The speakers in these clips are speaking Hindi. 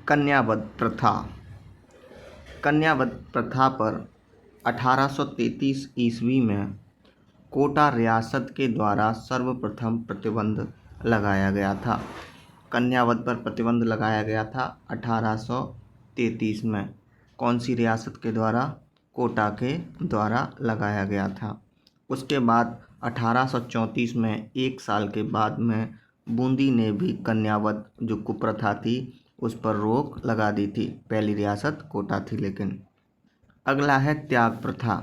कन्यावध प्रथा। कन्यावध प्रथा पर 1833 ईस्वी में कोटा रियासत के द्वारा सर्वप्रथम प्रतिबंध लगाया गया था। कन्यावध पर प्रतिबंध लगाया गया था 1833 में। कौन सी रियासत के द्वारा? कोटा के द्वारा लगाया गया था। उसके बाद 1834 में, एक साल के बाद में, बूंदी ने भी कन्यावध जो कुप्रथा थी उस पर रोक लगा दी थी। पहली रियासत कोटा थी। लेकिन अगला है त्याग प्रथा।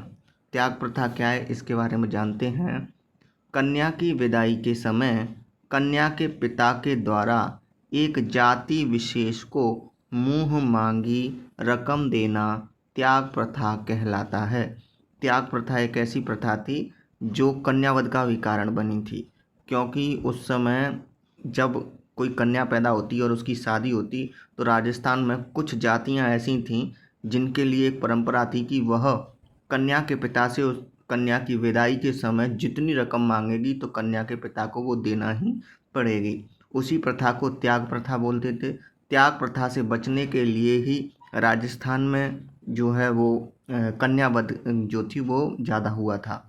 त्याग प्रथा क्या है, इसके बारे में जानते हैं। कन्या की विदाई के समय कन्या के पिता के द्वारा एक जाति विशेष को मुँह मांगी रकम देना त्याग प्रथा कहलाता है। त्याग प्रथा एक ऐसी प्रथा थी जो कन्यावध का भी कारण बनी थी, क्योंकि उस समय जब कोई कन्या पैदा होती और उसकी शादी होती तो राजस्थान में कुछ जातियां ऐसी थीं जिनके लिए एक परंपरा थी कि वह कन्या के पिता से उस कन्या की विदाई के समय जितनी रकम मांगेगी तो कन्या के पिता को वो देना ही पड़ेगी। उसी प्रथा को त्याग प्रथा बोलते थे। त्याग प्रथा से बचने के लिए ही राजस्थान में जो है वो कन्यावध जो थी वो ज़्यादा हुआ था।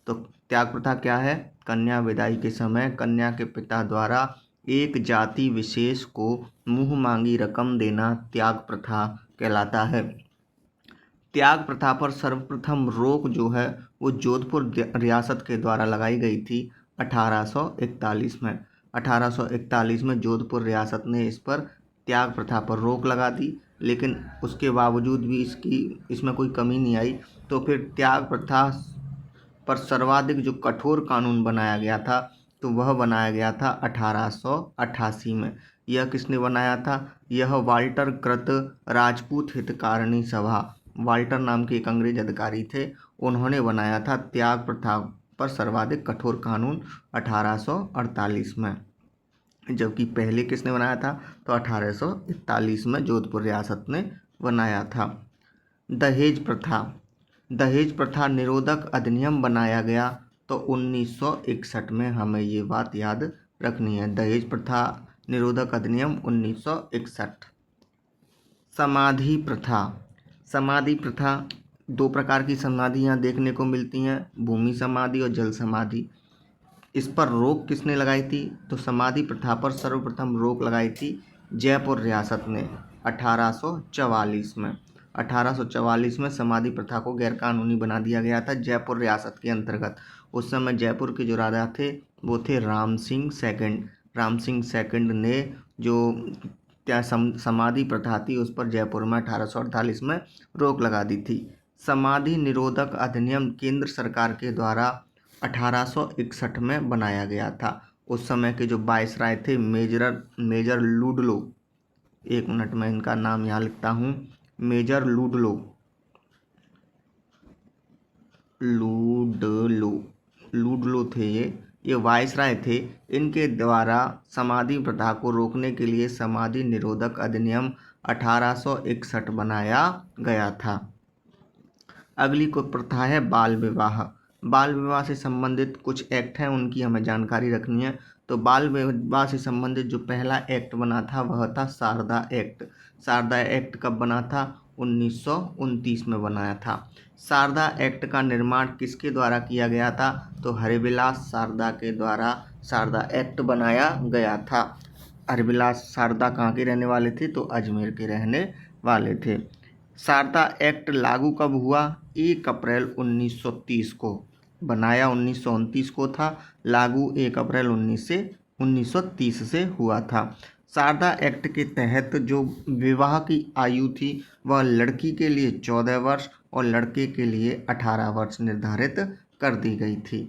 तो त्याग प्रथा क्या है? कन्या विदाई के समय कन्या के पिता द्वारा एक जाति विशेष को मुँह मांगी रकम देना त्याग प्रथा कहलाता है। त्याग प्रथा पर सर्वप्रथम रोक जो है वो जोधपुर रियासत के द्वारा लगाई गई थी 1841 में। 1841 में जोधपुर रियासत ने इस पर त्याग प्रथा पर रोक लगा दी, लेकिन उसके बावजूद भी इसमें कोई कमी नहीं आई। तो फिर त्याग प्रथा पर सर्वाधिक जो कठोर कानून बनाया गया था तो वह बनाया गया था 1888 में। यह किसने बनाया था? यह वाल्टर कृत राजपूत हितकारिणी सभा, वाल्टर नाम के एक अंग्रेज अधिकारी थे, उन्होंने बनाया था त्याग प्रथा पर सर्वाधिक कठोर कानून 1848 में। जबकि पहले किसने बनाया था? तो 1841 में जोधपुर रियासत ने बनाया था। दहेज प्रथा। दहेज प्रथा निरोधक अधिनियम बनाया गया तो 1961 में। हमें ये बात याद रखनी है। दहेज प्रथा निरोधक अधिनियम 1961। समाधि प्रथा। समाधि प्रथा, दो प्रकार की समाधियाँ देखने को मिलती हैं, भूमि समाधि और जल समाधि। इस पर रोक किसने लगाई थी? तो समाधि प्रथा पर सर्वप्रथम रोक लगाई थी जयपुर रियासत ने 1844 में। 1844 में समाधि प्रथा को गैरकानूनी बना दिया गया था जयपुर रियासत के अंतर्गत। उस समय जयपुर के जो राजा थे वो थे राम सिंह सेकंड। राम सिंह सेकंड ने जो समाधि प्रथा थी उस पर जयपुर में 1848 में रोक लगा दी थी। समाधि निरोधक अधिनियम केंद्र सरकार के द्वारा 1861 में बनाया गया था। उस समय के जो वायसराय थे मेजर लुडलो, एक मिनट में इनका नाम यहाँ लिखता हूँ, मेजर लुडलो थे ये वायसराय थे। इनके द्वारा समाधि प्रथा को रोकने के लिए समाधि निरोधक अधिनियम 1861 बनाया गया था। अगली को प्रथा है बाल विवाह। बाल विवाह से संबंधित कुछ एक्ट हैं, उनकी हमें जानकारी रखनी है। तो बाल विवाह से संबंधित जो पहला एक्ट बना था वह था शारदा एक्ट। शारदा एक्ट कब बना था? 1929 में बनाया था। शारदा एक्ट का निर्माण किसके द्वारा किया गया था? तो हरिविलास शारदा के द्वारा शारदा एक्ट बनाया गया था। हरिविलास शारदा कहाँ के रहने वाले थे? तो अजमेर के रहने वाले थे। शारदा एक्ट लागू कब हुआ? 1 अप्रैल 1930 को। बनाया 1929 को था, लागू 1 अप्रैल 1930 से हुआ था। शारदा एक्ट के तहत जो विवाह की आयु थी वह लड़की के लिए 14 वर्ष और लड़के के लिए 18 वर्ष निर्धारित कर दी गई थी।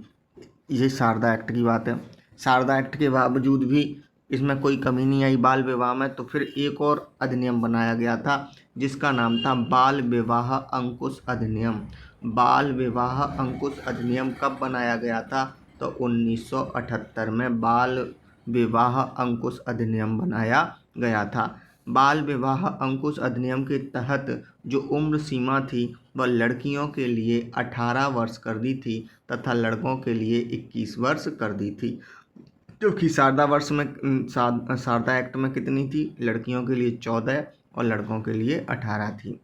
ये शारदा एक्ट की बात है। शारदा एक्ट के बावजूद भी इसमें कोई कमी नहीं आई बाल विवाह में, तो फिर एक और अधिनियम बनाया गया था जिसका नाम था बाल विवाह अंकुश अधिनियम। बाल विवाह अंकुश अधिनियम कब बनाया गया था? तो 1978 में बाल विवाह अंकुश अधिनियम बनाया गया था। बाल विवाह अंकुश अधिनियम के तहत जो उम्र सीमा थी वह लड़कियों के लिए 18 वर्ष कर दी थी तथा लड़कों के लिए 21 वर्ष कर दी थी। क्योंकि शारदा एक्ट में कितनी थी? लड़कियों के लिए 14 और लड़कों के लिए 18 थी।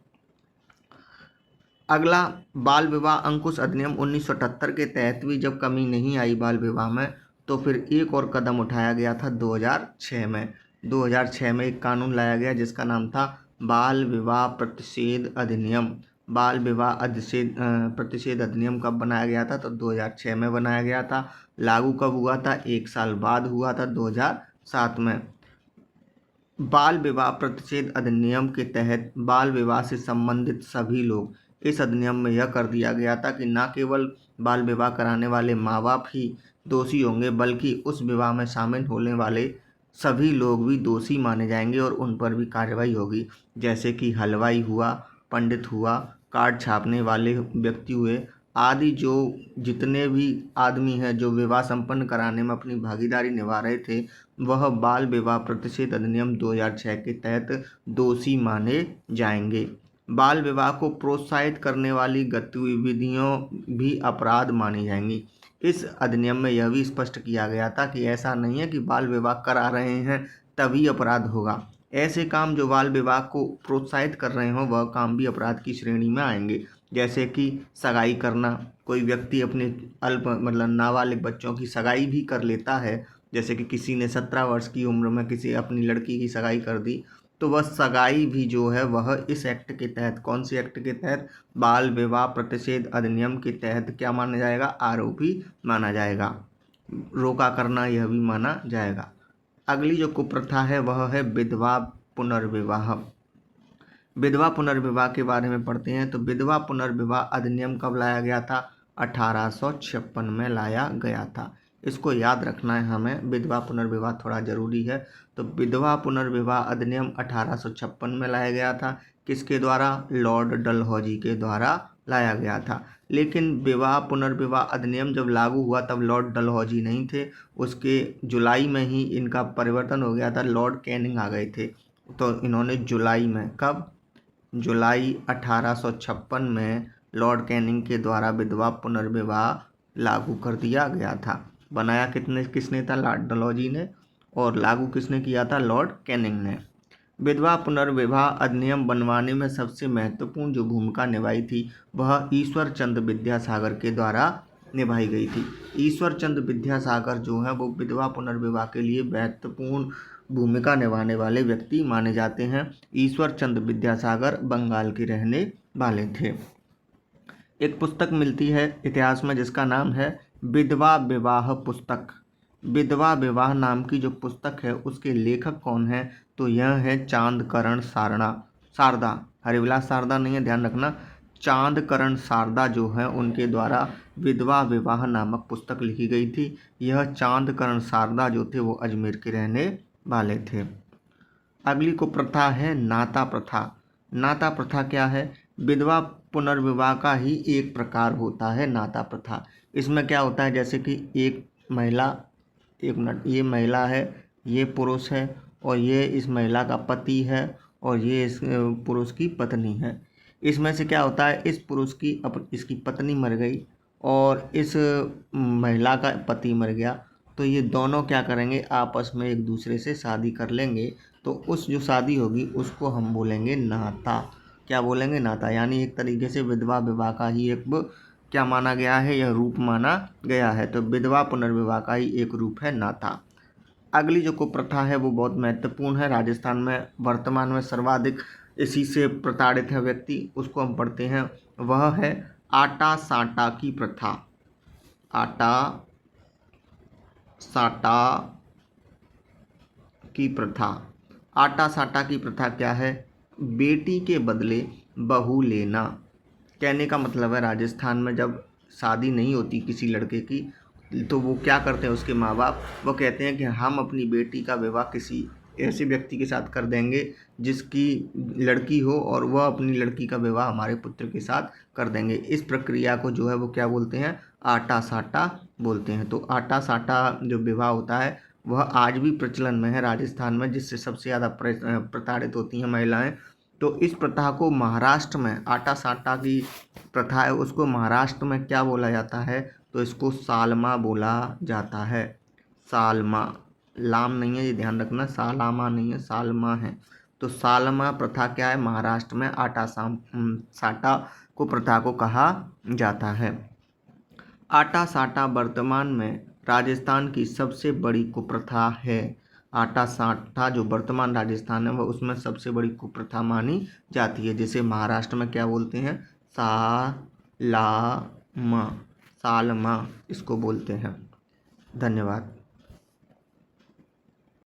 अगला, बाल विवाह अंकुश अधिनियम 1978 के तहत भी जब कमी नहीं आई बाल विवाह में, तो फिर एक और कदम उठाया गया था 2006 में। 2006 में एक कानून लाया गया जिसका नाम था बाल विवाह प्रतिषेध अधिनियम। बाल विवाह प्रतिषेध अधिनियम कब बनाया गया था? तो 2006 में बनाया गया था। लागू कब हुआ था? 1 साल बाद हुआ था, 2007 में। बाल विवाह प्रतिषेध अधिनियम के तहत बाल विवाह से संबंधित सभी लोग, इस अधिनियम में यह कर दिया गया था कि न केवल बाल विवाह कराने वाले माँ बाप ही दोषी होंगे, बल्कि उस विवाह में शामिल होने वाले सभी लोग भी दोषी माने जाएंगे और उन पर भी कार्रवाई होगी। जैसे कि हलवाई हुआ, पंडित हुआ, कार्ड छापने वाले व्यक्ति हुए आदि, जो जितने भी आदमी हैं जो विवाह संपन्न कराने में अपनी भागीदारी निभा रहे थे, वह बाल विवाह प्रतिषेध अधिनियम 2006 के तहत दोषी माने जाएंगे। बाल विवाह को प्रोत्साहित करने वाली गतिविधियों भी अपराध मानी जाएंगी। इस अधिनियम में यह भी स्पष्ट किया गया था कि ऐसा नहीं है कि बाल विवाह करा रहे हैं तभी अपराध होगा। ऐसे काम जो बाल विवाह को प्रोत्साहित कर रहे हों वह काम भी अपराध की श्रेणी में आएंगे। जैसे कि सगाई करना, कोई व्यक्ति अपने नाबालिग बच्चों की सगाई भी कर लेता है। जैसे कि किसी ने 17 वर्ष की उम्र में किसी अपनी लड़की की सगाई कर दी, तो वह सगाई भी जो है वह इस एक्ट के तहत, कौन सी एक्ट के तहत? बाल विवाह प्रतिषेध अधिनियम के तहत क्या माना जाएगा? आरोपी माना जाएगा। रोका करना यह भी माना जाएगा। अगली जो कुप्रथा है वह है विधवा पुनर्विवाह। विधवा पुनर्विवाह के बारे में पढ़ते हैं। तो विधवा पुनर्विवाह अधिनियम कब लाया गया था? 1856 में लाया गया था। इसको याद रखना है हमें, विधवा पुनर्विवाह थोड़ा ज़रूरी है। तो विधवा पुनर्विवाह अधिनियम 1856 में लाया गया था। किसके द्वारा? लॉर्ड डलहौजी के द्वारा लाया गया था। लेकिन विवाह पुनर्विवाह अधिनियम जब लागू हुआ तब लॉर्ड डलहौजी नहीं थे, उसके जुलाई में ही इनका परिवर्तन हो गया था, लॉर्ड कैनिंग आ गए थे। तो इन्होंने जुलाई में, कब? जुलाई 1856 में लॉर्ड कैनिंग के द्वारा विधवा पुनर्विवाह लागू कर दिया गया था। बनाया किसने था? लॉर्ड डलहौजी ने, और लागू किसने किया था? लॉर्ड कैनिंग ने। विधवा पुनर्विवाह अधिनियम बनवाने में सबसे महत्वपूर्ण जो भूमिका निभाई थी वह ईश्वर चंद्र विद्यासागर के द्वारा निभाई गई थी। ईश्वर चंद्र विद्यासागर जो है वो विधवा पुनर्विवाह के लिए महत्वपूर्ण भूमिका निभाने वाले व्यक्ति माने जाते हैं। ईश्वर चंद्र विद्यासागर बंगाल के रहने वाले थे। एक पुस्तक मिलती है इतिहास में जिसका नाम है विधवा विवाह पुस्तक। विधवा विवाह नाम की जो पुस्तक है उसके लेखक कौन है? तो यह है चांदकरण शारदा, हरिविलास शारदा नहीं है, ध्यान रखना। चांदकरण शारदा जो है उनके द्वारा विधवा विवाह नामक पुस्तक लिखी गई थी। यह चांदकरण शारदा जो थे वो अजमेर के रहने वाले थे। अगली को प्रथा है नाता प्रथा। नाता प्रथा क्या है? विधवा पुनर्विवाह का ही एक प्रकार होता है नाता प्रथा। इसमें क्या होता है, जैसे कि एक मिनट, ये महिला है, ये पुरुष है, और ये इस महिला का पति है, और ये इस पुरुष की पत्नी है। इसमें से क्या होता है, इस पुरुष की इसकी पत्नी मर गई और इस महिला का पति मर गया, तो ये दोनों क्या करेंगे, आपस में एक दूसरे से शादी कर लेंगे। तो उस जो शादी होगी उसको हम बोलेंगे नाता। क्या बोलेंगे? नाता। यानी एक तरीके से विधवा विवाह का ही एक क्या माना गया है, यह रूप माना गया है। तो विधवा पुनर्विवाह का ही एक रूप है नाता। अगली जो कुप्रथा है वो बहुत महत्वपूर्ण है। राजस्थान में वर्तमान में सर्वाधिक इसी से प्रताड़ित है व्यक्ति, उसको हम पढ़ते हैं। वह है आटा साटा की प्रथा। आटा साटा की प्रथा। आटा साटा की प्रथा क्या है? बेटी के बदले बहू लेना। कहने का मतलब है राजस्थान में जब शादी नहीं होती किसी लड़के की, तो वो क्या करते हैं, उसके माँ बाप वो कहते हैं कि हम अपनी बेटी का विवाह किसी ऐसे व्यक्ति के साथ कर देंगे जिसकी लड़की हो, और वह अपनी लड़की का विवाह हमारे पुत्र के साथ कर देंगे। इस प्रक्रिया को जो है वो क्या बोलते हैं? आटा साटा बोलते हैं। तो आटा साटा जो विवाह होता है वह आज भी प्रचलन में है राजस्थान में, जिससे सबसे ज़्यादा प्रताड़ित होती हैं महिलाएं। तो इस प्रथा को महाराष्ट्र में, आटा साटा की प्रथा है उसको महाराष्ट्र में क्या बोला जाता है? तो इसको सालमा बोला जाता है। सालमा, लाम नहीं है, ये ध्यान रखना, सालामा नहीं है, सालमा है। तो सालमा प्रथा क्या है? महाराष्ट्र में आटा साटा को प्रथा को कहा जाता है। आटा साटा वर्तमान में राजस्थान की सबसे बड़ी कुप्रथा है। आटा साटा जो वर्तमान राजस्थान है वह उसमें सबसे बड़ी कुप्रथा मानी जाती है, जिसे महाराष्ट्र में क्या बोलते हैं? सालामा, सालमा इसको बोलते हैं। धन्यवाद।